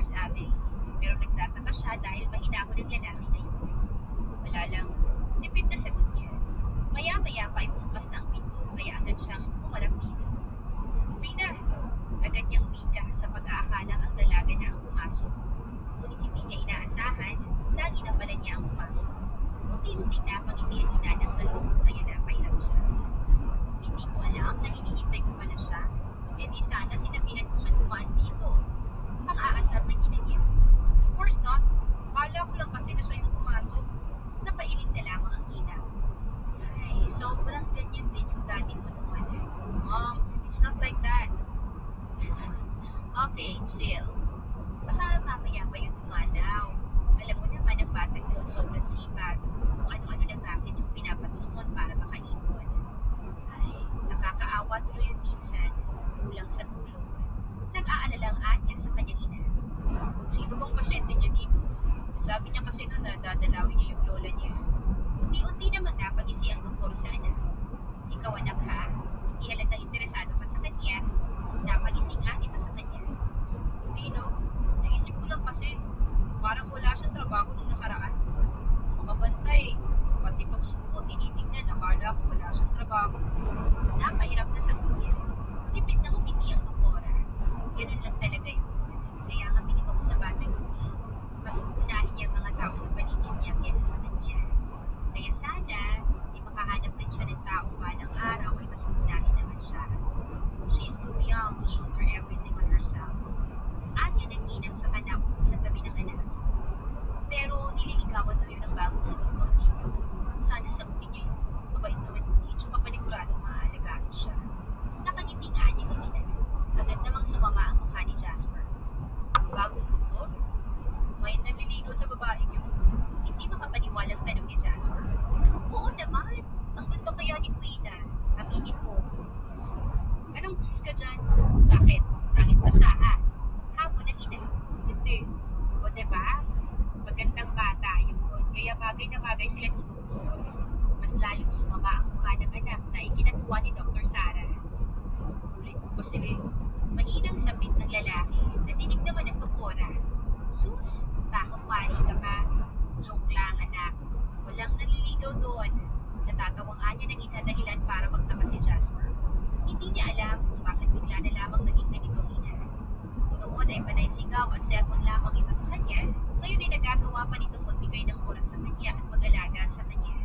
Nurse Abby. Pero nagtataka siya dahil mahinahon ng lalaki ngayon. Wala lang. Tipid na sagot niya. Maya-maya pa ay bumukas na ang pinto kaya agad siyang humarap dito. Uwi na! Agad niyang wika sa pag-aakalang ang dalaga na ang pumasok. Ngunit hindi niya inaasahan, lagi na pala niya ang pumasok. Unti-unti na pangiti ang ina ng galong kaya napairam siya. Hindi ko alam na hinihintay ko pala siya. E di sana sinabihan ko siya dumaan dito. Ang aasar ng ina niya. Of course not. Kala ko lang kasi na siya yung pumasok. Napailing na lamang ang ina. Ay, sobrang ganyan din yung daddy mo naman. Mom, it's not like that. Okay, chill. Baka mamaya pa yung dumalaw. Alam mo naman ang batang yun sobrang sipag. Kung ano-ano na bakit yung pinapatos noon para makaipon. Ay, nakakaawa tuloy yung minsan. Kulang sa tulog. Nag-aalala ang anya sa kanyang ina. Sino bang pasyente niya dito? Sabi niya kasi noon na dadalawin niya yung lola niya. Unti-unti naman napag-isi ang doktor sa anak. Ikaw anak ha, hindi halatang interesado ka sa kanya. Napag-isi nga ito sa kanya. Hindi no, naisip ko lang kasi parang wala siyang trabaho nung nakaraan. Makabantay, pati pagsuko, tinitingnan, nakala ko wala siyang trabaho. Napahirap na sa niya. Tipid ng umiti ang doktora. Ganun lang talaga yun. Kaya nga binigay ko sa bata yun. Mas unahin niya ang mga tao sa paligid niya kesa sa kanya. Kaya sana, di makahanap rin siya ng tao balang araw ay mas unahin naman siya. She's too young to shoulder everything on herself. Anya nag-inang sa kanap sa tabi ng anak. Pero nililigawan daw yun ang bagong doktor dito. Sana sagutin niyo yun. Mabait naman yun. Tsaka paniguradong maaalagaan siya. Nakangiti nga niya ng ina. Agad namang sumama ang mukha ni Jasper. Bagong doktor? May naliligaw sa babaeng yun? Hindi makapaniwalang tanong ni Jasper. Oo naman. Ang ganda kaya ni Quina. Aminin mo. Anong gusto ka dyan? Bakit? Pangit ba siya ha? Hapon ng ina. Hindi. O diba? Magandang bata yun. Kaya bagay na bagay sila ng doktor. Mas lalong sumama ang mukha ng anak na ikinatuwa ni Dr. Sarah. Ulit ko pa sila. Mahinang sapit ng lalaki na dinig naman ng doktora. Sus, bakong wari ka pa. Joke lang anak. Walang naliligaw doon. Natatawang anya ng ina dahilan para magtaka si Jasper. Hindi niya alam kung bakit bigla na lamang naging ganito ang ina. Kung noon ay panay sigaw at cellphone lamang ito sa kanya, ngayon ay nagagawa pa nitong magbigay ng oras sa kanya at mag-alaga sa kanya.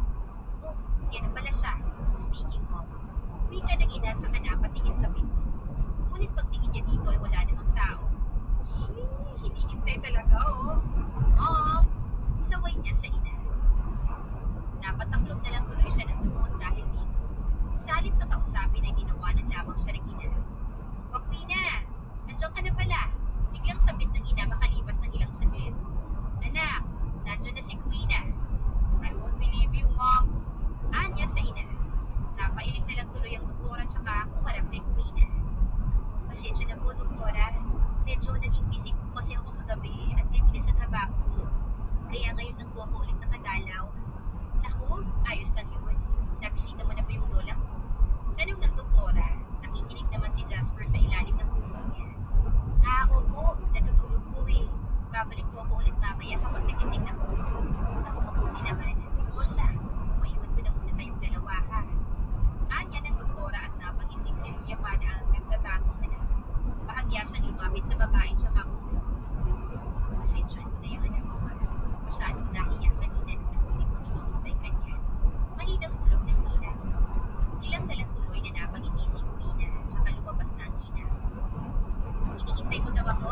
Oh, yan pala siya. Speaking of, uwi ka ng ina tsaka napatingin sa pinto. Ngunit pagtingin niya dito ay wala namang tao. Hinihintay talaga oh. Mom! Isaway niya sa ina. Napataklog na lang tuloy siya ng tuon dahil dito. Sa halip na kausapin ay ginawanan lamang siya ng ina. Wakwina! Nandiyan ka na pala. Biglang sabit ng ina makalipas ng ilang saglit. Anak, nandiyan na si Quina. I won't believe you, Mom. Anya sa ina. Napailing na lang tuloy ang doktora tsaka kumarap kay Quina. Pasensya na po, doktora. Medyo naging busy po kasi ako kagabi at kanina sa trabaho ko. Kaya ngayon lang po ako ulit nakadalaw. Naku, ayos lang yun. Nabisita mo na ba yung lola mo? Tanong ng doktora. Nakikinig naman si Jasper sa ilalim ng tulog niya. Opo, natutulog po eh. Babalik po ako ulit mamaya kapag nagising na po. Naku, mabuti naman. O siya, maiwan ko na muna kayong dalawa ha. Anya ng doktora at napangising si Ria Pana ang nagtatagong anak. Bahagya siyang lumapit sa babae tsaka ulo. Pasensya na yung anak mo ha. Masyadong nahiya kanina nung nahuli kong hinihintay kanya. Mahinang tulog ng ina. Ilang na lang tuloy na napangiti si Quina tsaka lumabas na ang ina. Hinihintay mo daw ako?